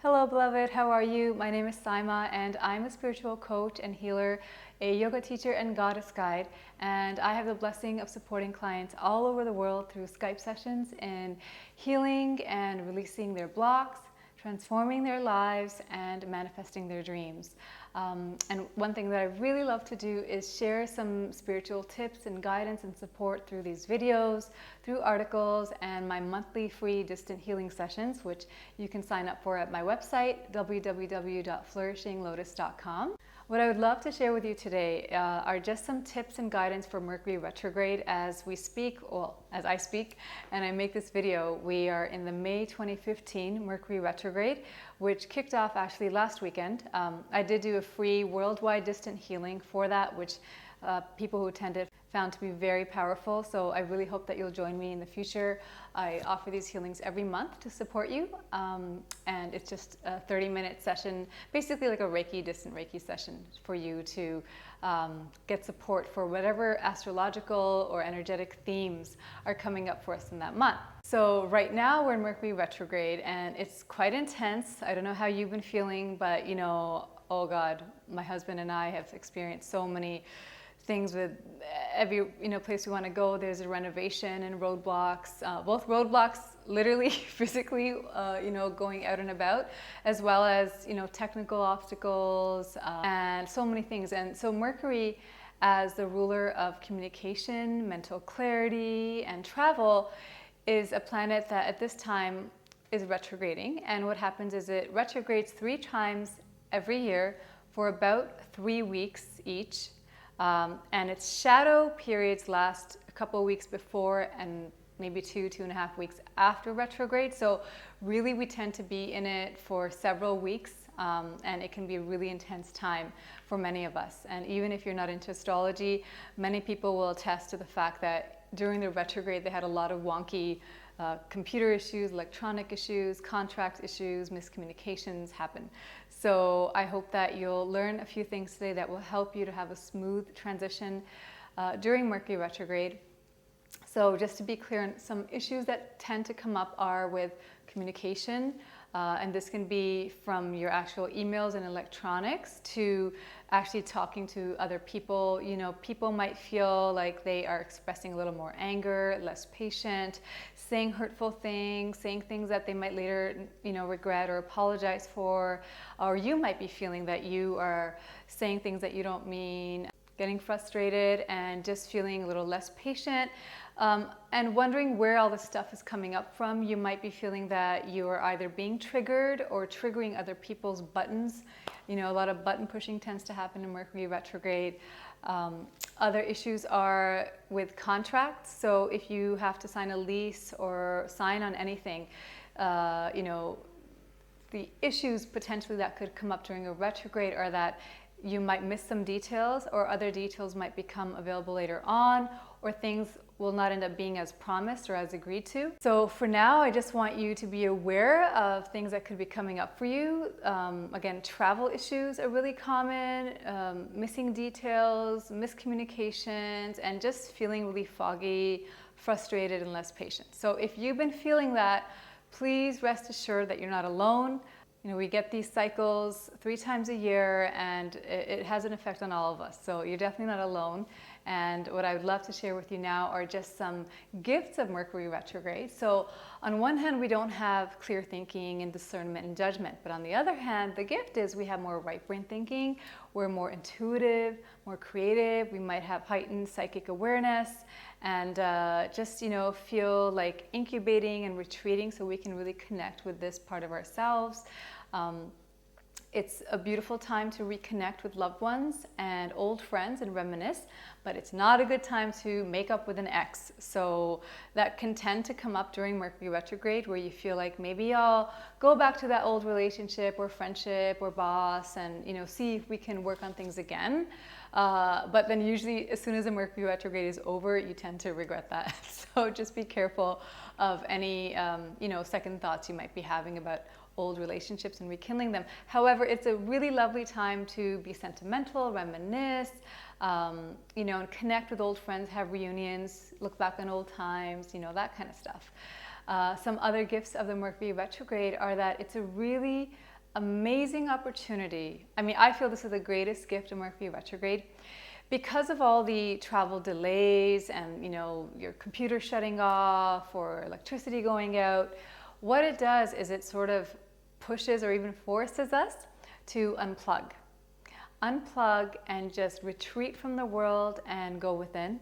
Hello, beloved. How are you? My name is Syma, and I'm a spiritual coach and healer, a yoga teacher and goddess guide. And I have the blessing of supporting clients all over the world through Skype sessions in healing and releasing their blocks, transforming their lives, and manifesting their dreams. And one thing that I really love to do is share some spiritual tips and guidance and support through these videos, through articles, and my monthly free distant healing sessions, which you can sign up for at my website, www.flourishinglotus.com. What I would love to share with you today are just some tips and guidance for Mercury Retrograde as we speak, well, as I speak, and I make this video. We are in the May 2015 Mercury Retrograde, which kicked off actually last weekend. I did do a free worldwide distant healing for that, which people who attended found to be very powerful. So I really hope that you'll join me in the future. I offer these healings every month to support you. And it's just a 30-minute session, basically like a distant Reiki session for you to get support for whatever astrological or energetic themes are coming up for us in that month. So right now we're in Mercury Retrograde and it's quite intense. I don't know how you've been feeling, but oh God, my husband and I have experienced so many things with every place we want to go. There's a renovation and roadblocks, both roadblocks literally physically going out and about, as well as technical obstacles and so many things. And so Mercury, as the ruler of communication, mental clarity, and travel, is a planet that at this time is retrograding. And what happens is it retrogrades 3 times every year for about 3 weeks each. And its shadow periods last a couple of weeks before and maybe 2.5 weeks after retrograde. So really we tend to be in it for several weeks, and it can be a really intense time for many of us. And even if you're not into astrology, many people will attest to the fact that during the retrograde they had a lot of wonky computer issues, electronic issues, contract issues, miscommunications happen. So I hope that you'll learn a few things today that will help you to have a smooth transition during Mercury retrograde. So just to be clear, some issues that tend to come up are with communication, and this can be from your actual emails and electronics to actually talking to other people. People might feel like they are expressing a little more anger, less patient, saying hurtful things, saying things that they might later, regret or apologize for. Or you might be feeling that you are saying things that you don't mean, getting frustrated and just feeling a little less patient. And wondering where all this stuff is coming up from. You might be feeling that you are either being triggered or triggering other people's buttons. A lot of button pushing tends to happen in Mercury retrograde. Other issues are with contracts. So if you have to sign a lease or sign on anything, the issues potentially that could come up during a retrograde are that you might miss some details, or other details might become available later on, or things will not end up being as promised or as agreed to. So for now, I just want you to be aware of things that could be coming up for you. Again, travel issues are really common, missing details, miscommunications, and just feeling really foggy, frustrated, and less patient. So if you've been feeling that, please rest assured that you're not alone. We get these cycles 3 times a year, and it has an effect on all of us. So you're definitely not alone. And what I would love to share with you now are just some gifts of Mercury retrograde. So on one hand, we don't have clear thinking and discernment and judgment. But on the other hand, the gift is we have more right brain thinking. We're more intuitive, more creative. We might have heightened psychic awareness and just, feel like incubating and retreating so we can really connect with this part of ourselves. It's a beautiful time to reconnect with loved ones and old friends and reminisce, but it's not a good time to make up with an ex. So that can tend to come up during Mercury retrograde, where you feel like maybe I'll go back to that old relationship or friendship or boss and see if we can work on things again. But then usually as soon as the Mercury retrograde is over, you tend to regret that. So just be careful of any second thoughts you might be having about old relationships and rekindling them. However, it's a really lovely time to be sentimental, reminisce, and connect with old friends, have reunions, look back on old times, that kind of stuff. Some other gifts of the Mercury retrograde are that it's a really amazing opportunity. I mean, I feel this is the greatest gift of Mercury retrograde because of all the travel delays and, your computer shutting off or electricity going out. What it does is it sort of pushes or even forces us to unplug and just retreat from the world and go within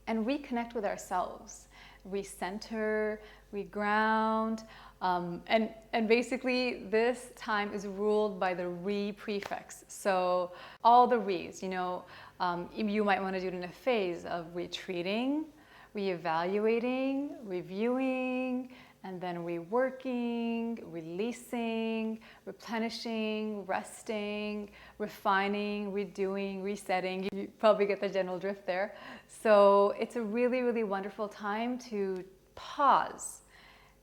and reconnect with ourselves, recenter, reground. And basically this time is ruled by the re prefix. So all the re's, you might want to do it in a phase of retreating, reevaluating, reviewing, and then reworking, releasing, replenishing, resting, refining, redoing, resetting. You probably get the general drift there. So it's a really, really wonderful time to pause.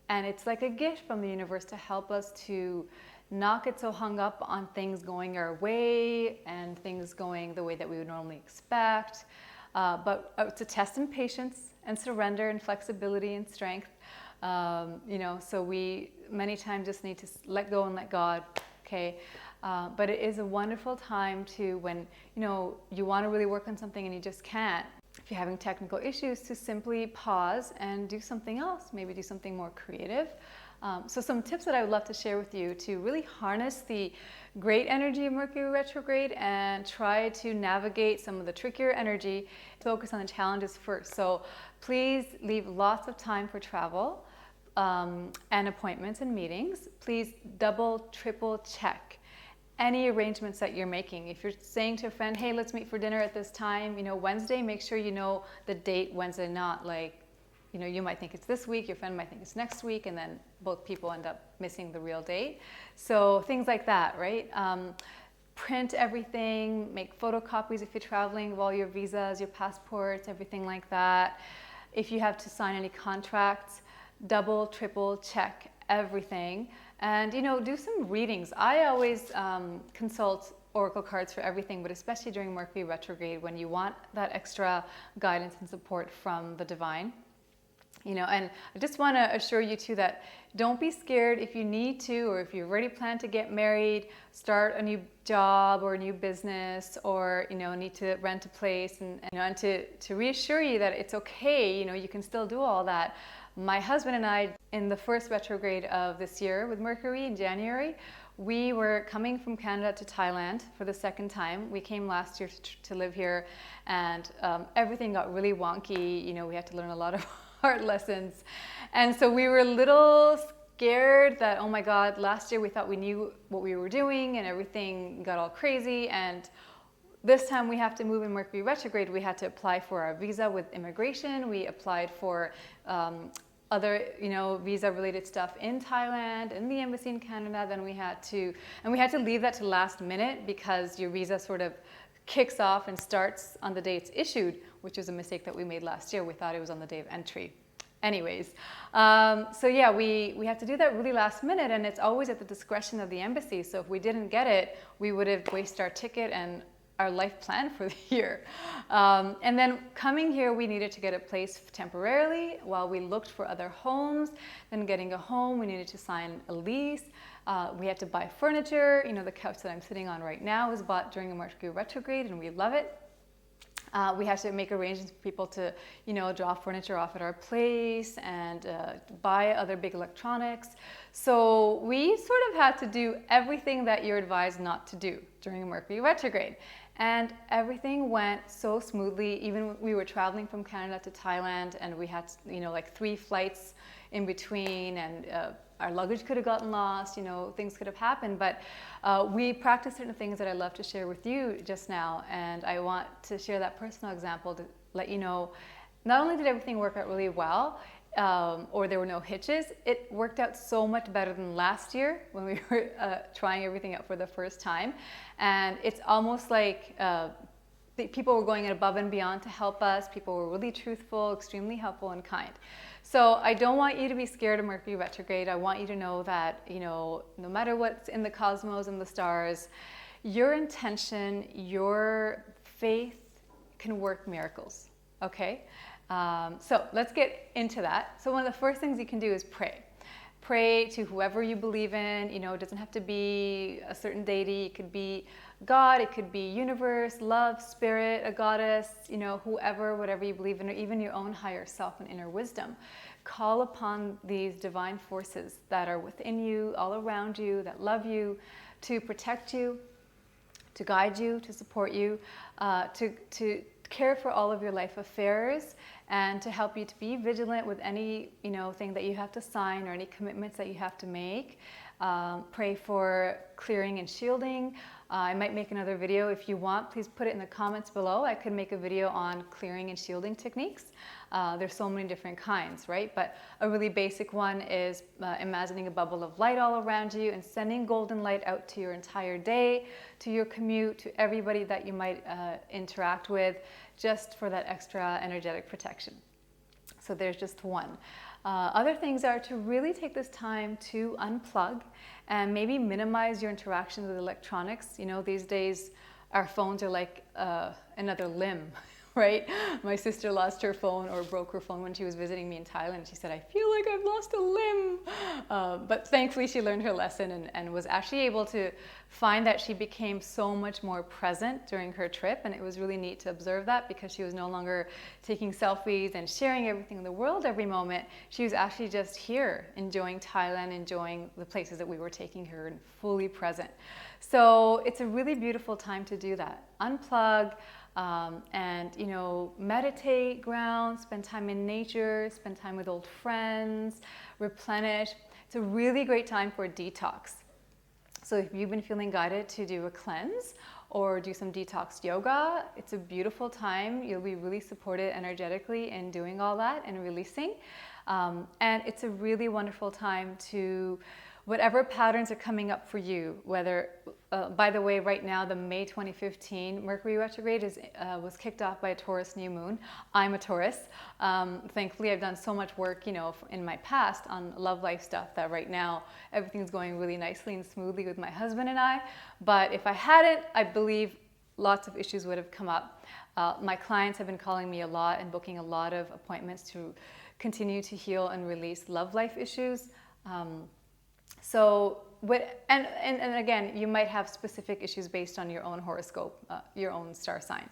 And it's like a gift from the universe to help us to not get so hung up on things going our way and things going the way that we would normally expect. But it's a test in patience and surrender and flexibility and strength. So we many times just need to let go and let God, okay? But it is a wonderful time to when, you want to really work on something and you just can't. If you're having technical issues, to simply pause and do something else, maybe do something more creative. So some tips that I would love to share with you to really harness the great energy of Mercury retrograde and try to navigate some of the trickier energy. Focus on the challenges first. So please leave lots of time for travel and appointments and meetings. Please double, triple check any arrangements that you're making. If you're saying to a friend, hey, let's meet for dinner at this time, Wednesday, make sure you know the date Wednesday, not like, you might think it's this week, your friend might think it's next week, and then both people end up missing the real date. So things like that, right? Print everything, make photocopies if you're traveling of all your visas, your passports, everything like that. If you have to sign any contracts, double, triple check everything. And, do some readings. I always consult oracle cards for everything, but especially during Mercury retrograde when you want that extra guidance and support from the divine. And I just want to assure you too that don't be scared if you need to, or if you already plan to get married, start a new job or a new business, or need to rent a place, and to reassure you that it's okay. You can still do all that. My husband and I, in the first retrograde of this year with Mercury in January, we were coming from Canada to Thailand for the second time. We came last year to live here, and everything got really wonky. We had to learn a lot of hard lessons. And so we were a little scared that, oh my God, last year we thought we knew what we were doing and everything got all crazy. And this time we have to move in Mercury retrograde. We had to apply for our visa with immigration. We applied for other, visa related stuff in Thailand, in the embassy in Canada. Then we had to leave that to last minute because your visa sort of kicks off and starts on the day it's issued, which was a mistake that we made last year. We thought it was on the day of entry. Anyways, so yeah, we had to do that really last minute, and it's always at the discretion of the embassy. So if we didn't get it, we would have wasted our ticket and our life plan for the year. And then coming here, we needed to get a place temporarily while we looked for other homes. Then getting a home, we needed to sign a lease. We had to buy furniture. The couch that I'm sitting on right now was bought during a Mercury retrograde, and we love it. We had to make arrangements for people to, drop furniture off at our place and buy other big electronics. So we sort of had to do everything that you're advised not to do during Mercury retrograde. And everything went so smoothly. Even we were traveling from Canada to Thailand, and we had, like 3 flights in between, and our luggage could have gotten lost, things could have happened. But we practiced certain things that I love to share with you just now. And I want to share that personal example to let you know, not only did everything work out really well, or there were no hitches, it worked out so much better than last year when we were trying everything out for the first time. And it's almost like people were going above and beyond to help us. People were really truthful, extremely helpful and kind. So I don't want you to be scared of Mercury retrograde. I want you to know that, no matter what's in the cosmos and the stars, your intention, your faith can work miracles, okay? So let's get into that. So one of the first things you can do is pray. Pray to whoever you believe in. You know, it doesn't have to be a certain deity. It could be God, it could be universe, love, spirit, a goddess, you know, whoever, whatever you believe in, or even your own higher self and inner wisdom. Call upon these divine forces that are within you, all around you, that love you, to protect you, to guide you, to support you, to care for all of your life affairs, and to help you to be vigilant with any, you know, thing that you have to sign or any commitments that you have to make. Pray for clearing and shielding. I might make another video. If you want, please put it in the comments below. I could make a video on clearing and shielding techniques. There's so many different kinds, right? But a really basic one is imagining a bubble of light all around you and sending golden light out to your entire day, to your commute, to everybody that you might interact with, just for that extra energetic protection. So there's just one. Other things are to really take this time to unplug and maybe minimize your interactions with electronics. You know, these days our phones are like another limb, right? My sister lost her phone or broke her phone when she was visiting me in Thailand. She said, I feel like I've lost a limb. But thankfully she learned her lesson and was actually able to find that she became so much more present during her trip. And it was really neat to observe that, because she was no longer taking selfies and sharing everything in the world every moment. She was actually just here, enjoying Thailand, enjoying the places that we were taking her, and fully present. So it's a really beautiful time to do that. Unplug, and, you know, meditate, ground, spend time in nature, spend time with old friends, replenish. It's a really great time for a detox. So if you've been feeling guided to do a cleanse or do some detox yoga, it's a beautiful time. You'll be really supported energetically in doing all that and releasing. And it's a really wonderful time to, whatever patterns are coming up for you, whether, by the way, right now, the May 2015 Mercury Retrograde was kicked off by a Taurus new moon. I'm a Taurus. Thankfully, I've done so much work, you know, in my past on love life stuff that right now everything's going really nicely and smoothly with my husband and I. But if I hadn't, I believe lots of issues would have come up. My clients have been calling me a lot and booking a lot of appointments to continue to heal and release love life issues. So, and again, you might have specific issues based on your own horoscope, your own star sign.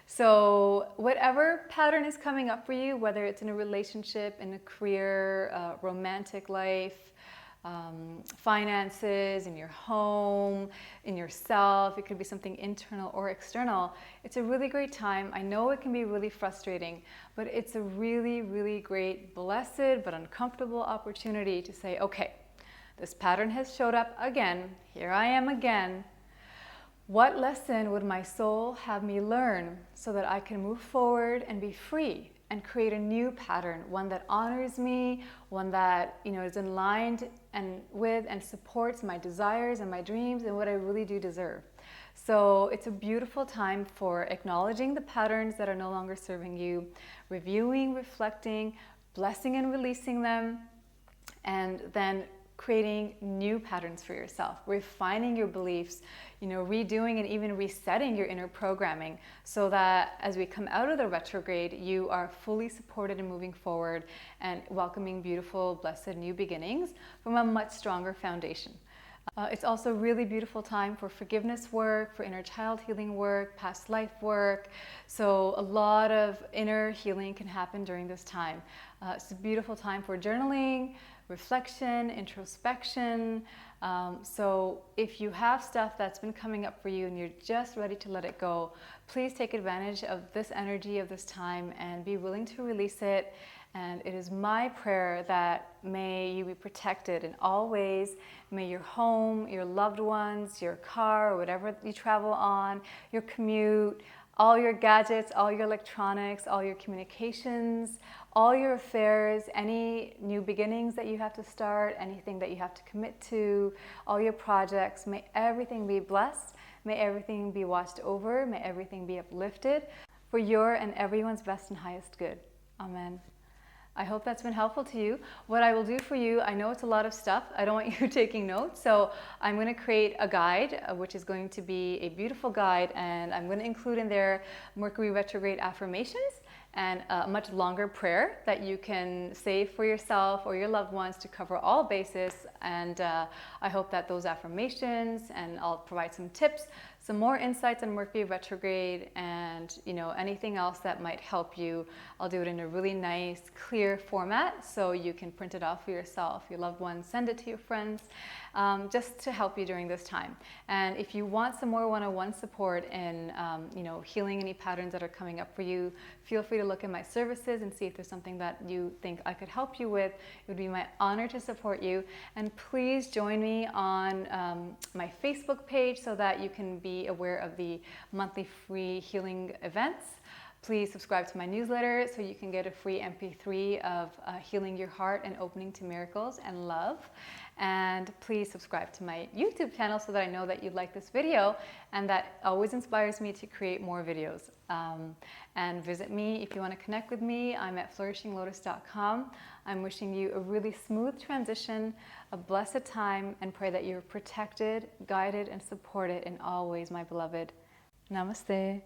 So whatever pattern is coming up for you, whether it's in a relationship, in a career, romantic life, finances, in your home, in yourself, it could be something internal or external. It's a really great time. I know it can be really frustrating, but it's a really, really great, blessed, but uncomfortable opportunity to say, okay, this pattern has showed up again. Here I am again. What lesson would my soul have me learn so that I can move forward and be free and create a new pattern, one that honors me, one that, you know, is in line and with and supports my desires and my dreams and what I really do deserve. So it's a beautiful time for acknowledging the patterns that are no longer serving you, reviewing, reflecting, blessing and releasing them, and then creating new patterns for yourself, refining your beliefs, you know, redoing and even resetting your inner programming so that as we come out of the retrograde, you are fully supported and moving forward and welcoming beautiful, blessed new beginnings from a much stronger foundation. It's also a really beautiful time for forgiveness work, for inner child healing work, past life work. So a lot of inner healing can happen during this time. It's a beautiful time for journaling, reflection, introspection. So if you have stuff that's been coming up for you and you're just ready to let it go, please take advantage of this energy of this time and be willing to release it. And it is my prayer that may you be protected in all ways. May your home, your loved ones, your car, or whatever you travel on, your commute, all your gadgets, all your electronics, all your communications, all your affairs, any new beginnings that you have to start, anything that you have to commit to, all your projects, may everything be blessed, may everything be watched over, may everything be uplifted for your and everyone's best and highest good. Amen. I hope that's been helpful to you. What I will do for you, I know it's a lot of stuff. I don't want you taking notes. So I'm going to create a guide, which is going to be a beautiful guide. And I'm going to include in there Mercury retrograde affirmations and a much longer prayer that you can save for yourself or your loved ones to cover all bases. And I hope that those affirmations, and I'll provide some tips, some more insights on Mercury retrograde, and anything else that might help you. I'll do it in a really nice, clear format so you can print it off for yourself, your loved ones, send it to your friends, just to help you during this time. And if you want some more one-on-one support in healing any patterns that are coming up for you, feel free to look at my services and see if there's something that you think I could help you with. It would be my honor to support you. And please join me on my Facebook page so that you can be aware of the monthly free healing events. Please subscribe to my newsletter so you can get a free MP3 of Healing Your Heart and Opening to Miracles and Love. And please subscribe to my YouTube channel so that I know that you like this video, and that always inspires me to create more videos. And visit me if you want to connect with me. I'm at flourishinglotus.com. I'm wishing you a really smooth transition, a blessed time, and pray that you're protected, guided, and supported in all ways, my beloved. Namaste.